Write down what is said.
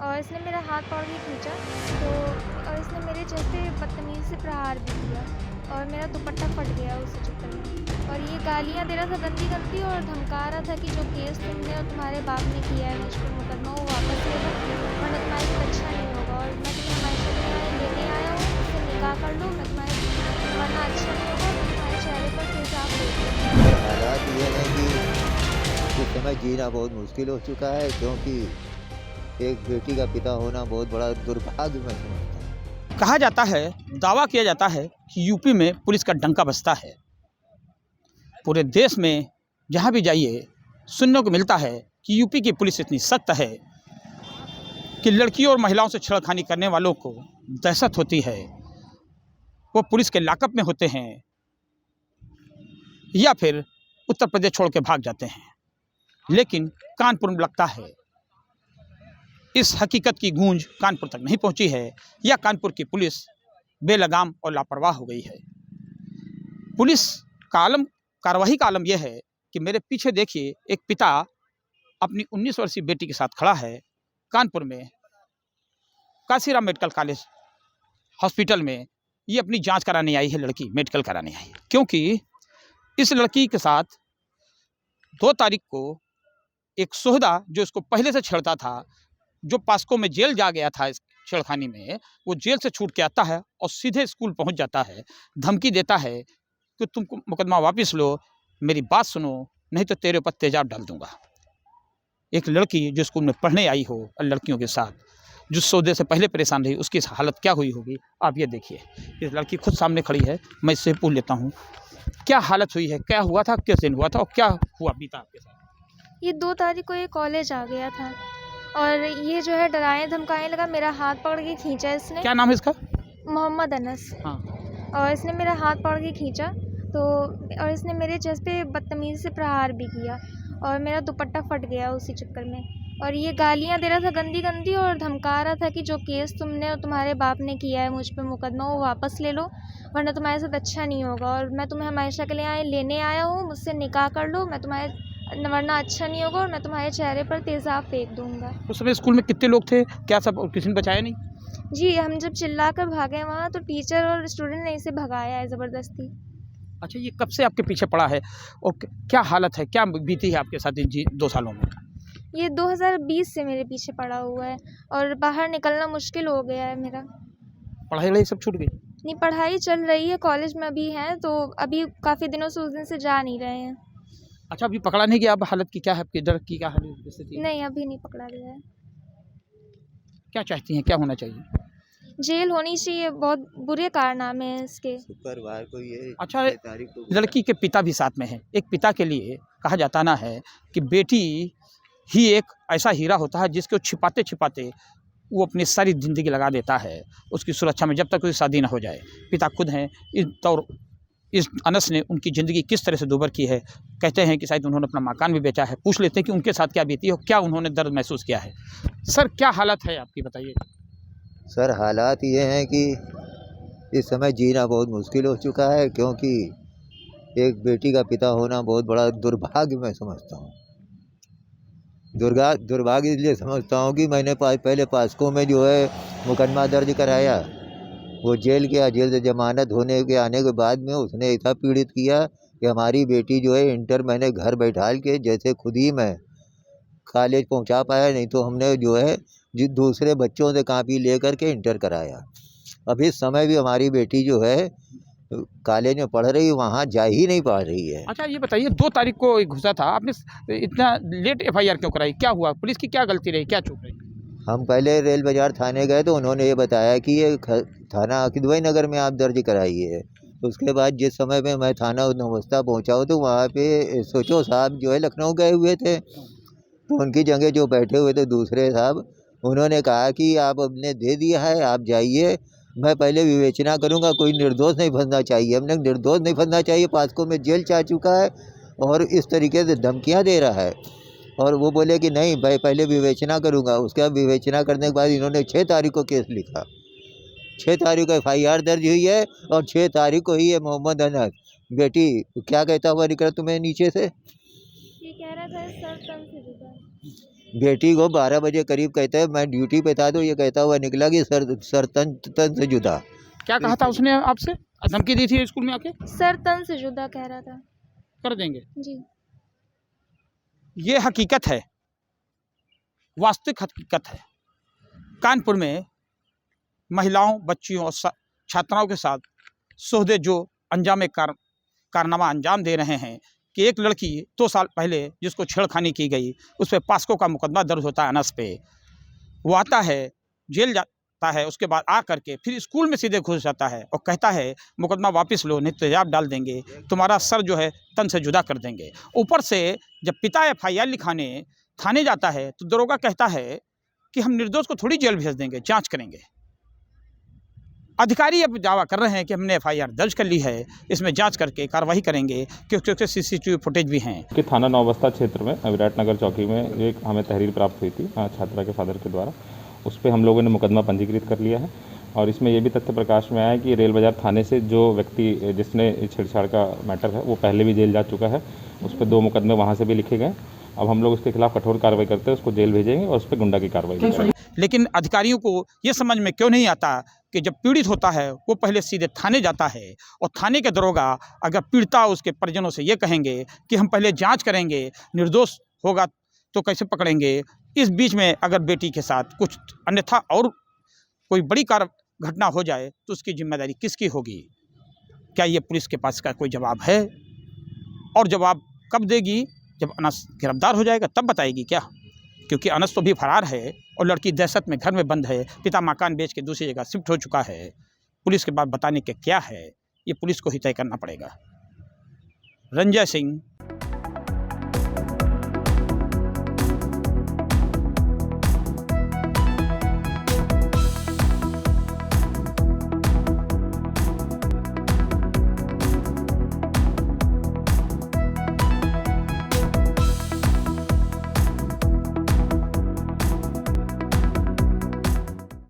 और इसने मेरा हाथ पकड़ के खींचा तो और इसने मेरे चेहरे पे बदतमीज़ी से प्रहार भी किया और मेरा दुपट्टा फट गया उसी चक्कर में। और ये गालियाँ दे रहा था गंदी गंदी और धमका रहा था कि जो केस तुमने और तुम्हारे बाप ने किया है मुझ पर मुकदमा वो वापस ले लो, वरना तुम्हारे साथ अच्छा नहीं होगा। और मैं तुम्हें हमेशा के लिए लेने आया हूँ, मुझसे निकाह कर लो, मैं तुम्हारे वरना अच्छा नहीं होगा, मैं तुम्हारे चेहरे पर तेज़ाब फेंक दूँगी। हालात ये हैं कि इस समय जीना बहुत मुश्किल हो चुका है, क्योंकि एक बेटी का पिता होना बहुत बड़ा दुर्भाग्य मैं समझता हूँ। कहा जाता है, दावा किया जाता है कि यूपी में पुलिस का डंका बजता है। पूरे देश में जहाँ भी जाइए सुनने को मिलता है कि यूपी की पुलिस इतनी सख्त है कि लड़कियों और महिलाओं से छेड़खानी करने वालों को दहशत होती है। वो पुलिस के लॉकअप में होते हैं या फिर उत्तर प्रदेश छोड़ के भाग जाते हैं। लेकिन कानपुर में लगता है इस हकीकत की गूंज कानपुर तक नहीं पहुंची है या कानपुर की पुलिस बेलगाम और लापरवाह हो गई है। पुलिस का कार्रवाई का आलम यह है कि मेरे पीछे देखिए, एक पिता अपनी 19 वर्षीय बेटी के साथ खड़ा है कानपुर में काशीराम मेडिकल कॉलेज हॉस्पिटल में। ये अपनी जांच कराने आई है, लड़की मेडिकल कराने आई है, क्योंकि इस लड़की के साथ 2 तारीख को एक सोहदा जो इसको पहले से छेड़ता था, जो पास्को में जेल जा गया था इस छेड़खानी में, वो जेल से छूट के आता है और सीधे स्कूल पहुंच जाता है। धमकी देता है कि तुम मुकदमा वापस लो, मेरी बात सुनो, नहीं तो तेरे ऊपर तेजाब डाल दूंगा। एक लड़की जो स्कूल में पढ़ने आई हो और लड़कियों के साथ जो सौदे से पहले परेशान रही, उसकी हालत क्या हुई होगी आप ये देखिए। ये लड़की खुद सामने खड़ी है, मैं इससे पूछ लेता हूँ क्या हालत हुई है, क्या हुआ था, किस दिन हुआ था और क्या हुआ बीता आपके साथ? ये 2 तारीख को ये कॉलेज आ गया था और ये जो है डराने धमकाने लगा, मेरा हाथ पकड़ के खींचा इसने। क्या नाम है इसका? मोहम्मद अनस। हाँ। और इसने मेरा हाथ पकड़ के खींचा तो और इसने मेरे चेस्ट पे बदतमीज़ी से प्रहार भी किया और मेरा दुपट्टा फट गया उसी चक्कर में। और ये गालियाँ दे रहा था गंदी गंदी और धमका रहा था कि जो केस तुमने और तुम्हारे बाप ने किया है मुझ पे मुकदमा वो वापस ले लो, वरना तुम्हारे साथ अच्छा नहीं होगा। और मैं तुम्हें हमेशा के लिए लेने आया हूँ, मुझसे निकाह कर लो, मैं तुम्हारे वरना अच्छा नहीं होगा और मैं तुम्हारे चेहरे पर तेज़ाब फेंक दूँगा। उस समय स्कूल में कितने लोग थे, क्या सब किसी ने बचाया नहीं? जी, हम जब चिल्ला कर भागे वहाँ तो टीचर और स्टूडेंट ने इसे भगाया है ज़बरदस्ती। अच्छा, ये कब से आपके पीछे पड़ा है और क्या हालत है, क्या बीती है आपके साथ इन 2 सालों में? ये 2020 से मेरे पीछे पड़ा हुआ है और बाहर निकलना मुश्किल हो गया है मेरा। पढ़ाई वढ़ाई सब छूट गई? नहीं, पढ़ाई चल रही है, कॉलेज में अभी हैं तो अभी काफ़ी दिनों से उस दिन से जा नहीं रहे हैं। अच्छा, अभी पकड़ा नहीं गया? अब हालत की क्या है आपकी, डर की क्या हालत स्थिति है? नहीं, अभी नहीं पकड़ा गया है। क्या चाहती हैं, क्या होना चाहिए? जेल होनी चाहिए, बहुत बुरे कारनामे हैं इसके। शुक्रवार को ये अच्छा, 6 तारीख को लड़की के पिता भी साथ में हैं। एक पिता के लिए कहा जाता ना है कि बेटी ही एक ऐसा हीरा होता है जिसको छिपाते छिपाते वो अपनी सारी ज़िंदगी लगा देता है उसकी सुरक्षा में, जब तक उसकी शादी ना हो जाए। पिता खुद हैं इस अनस ने उनकी ज़िंदगी किस तरह से दूभर की है। कहते हैं कि शायद उन्होंने अपना मकान भी बेचा है। पूछ लेते हैं कि उनके साथ क्या बीती और क्या उन्होंने दर्द महसूस किया है। सर, क्या हालत है आपकी, बताइए। सर, हालात ये हैं कि इस समय जीना बहुत मुश्किल हो चुका है, क्योंकि एक बेटी का पिता होना बहुत बड़ा दुर्भाग्य मैं समझता हूँ। दुर्भाग्य इसलिए समझता हूँ कि मैंने पहले पास्को में जो है मुकदमा दर्ज कराया। वो जेल गया, जेल से जमानत होने के आने के बाद में उसने ऐसा पीड़ित किया कि हमारी बेटी जो है इंटर मैंने घर बैठाल के जैसे खुद ही मैं कॉलेज पहुंचा पाया, नहीं तो हमने जो है दूसरे बच्चों से कापी लेकर के इंटर कराया। अब इस समय भी हमारी बेटी जो है कॉलेज में पढ़ रही, वहाँ जा ही नहीं पा रही है। अच्छा, ये बताइए, 2 तारीख को एक घुसा था, आपने इतना लेट एफआईआर क्यों कराई? क्या हुआ? पुलिस की क्या गलती रही, क्या चूक रही? हम पहले रेल बाज़ार थाने गए तो उन्होंने ये बताया कि ये थाना किदवई नगर में आप दर्ज कराइए। उसके बाद जिस समय में मैं थाना नौबस्ता पहुँचा हूँ तो वहाँ पे एसएचओ साहब जो है लखनऊ गए हुए थे, तो उनकी जगह जो बैठे हुए थे दूसरे साहब, उन्होंने कहा कि आप अपने दे दिया है, आप जाइए, मैं पहले विवेचना करूंगा, कोई निर्दोष नहीं फंसना चाहिए। हमने निर्दोष नहीं फंसना चाहिए, पास्को में जेल जा चुका है और इस तरीके से धमकियां दे रहा है। और वो बोले कि नहीं भाई, पहले विवेचना करूंगा। उसके बाद विवेचना करने के बाद इन्होंने 6 तारीख को केस लिखा। 6 तारीख को एफआईआर दर्ज हुई है और 6 तारीख को ही ये मोहम्मद अनस बेटी क्या कहता हुआ निकला तुम्हें नीचे से? ये कह रहा था सर तन से जुदा। बेटी को 12 बजे करीब कहता है मैं ड्यूटी पे था, तो ये कहता हुआ निकला कि सर तन तन से जुदा। क्या कहा था उसने आपसे? धमकी दी थी स्कूल में आके? सर तन से जुदा कह रहा था कर देंगे। जी। ये हकीकत है, वास्तविक हकीकत है। कानपुर में महिलाओं, बच्चियों और छात्राओं के साथ सौदे जो कारनामा अंजाम दे रहे हैं कि एक लड़की 2 साल पहले जिसको छेड़खानी की गई, उस पर पास्को का मुकदमा दर्ज होता है अनस पे। वो आता है, जेल जाता है, उसके बाद आ करके फिर स्कूल में सीधे घुस जाता है और कहता है मुकदमा वापस लो, नहीं तेजाब डाल देंगे, तुम्हारा सर जो है तन से जुदा कर देंगे। ऊपर से जब पिता FIR लिखाने थाने जाता है तो दरोगा कहता है कि हम निर्दोष को थोड़ी जेल भेज देंगे, जांच करेंगे। अधिकारी अब दावा कर रहे हैं कि हमने FIR दर्ज कर ली है, इसमें जांच करके कार्रवाई करेंगे, क्योंकि CCTV फुटेज भी हैं। कि थाना नौबस्ता क्षेत्र में विराट नगर चौकी में एक हमें तहरीर प्राप्त हुई थी छात्रा के फादर के द्वारा। उस पर हम लोगों ने मुकदमा पंजीकृत कर लिया है और इसमें ये भी तथ्य प्रकाश में आया कि रेल बाज़ार थाने से जो व्यक्ति जिसने छेड़छाड़ का मैटर है वो पहले भी जेल जा चुका है। उस पर 2 मुकदमे वहाँ से भी लिखे गए। अब हम लोग उसके खिलाफ कठोर कार्रवाई करते हैं, उसको जेल भेजेंगे और उस पर गुंडा की कार्रवाई करेंगे। लेकिन अधिकारियों को ये समझ में क्यों नहीं आता कि जब पीड़ित होता है वो पहले सीधे थाने जाता है और थाने के दरोगा अगर पीड़िता उसके परिजनों से ये कहेंगे कि हम पहले जांच करेंगे, निर्दोष होगा तो कैसे पकड़ेंगे। इस बीच में अगर बेटी के साथ कुछ अन्यथा और कोई बड़ी घटना हो जाए तो उसकी जिम्मेदारी किसकी होगी? क्या ये पुलिस के पास का कोई जवाब है? और जवाब कब देगी? जब अनस गिरफ्तार हो जाएगा तब बताएगी क्या? क्योंकि अनस तो भी फरार है और लड़की दहशत में घर में बंद है, पिता मकान बेच के दूसरी जगह शिफ्ट हो चुका है। पुलिस के पास बताने के क्या है, ये पुलिस को ही तय करना पड़ेगा। रंजय सिंह,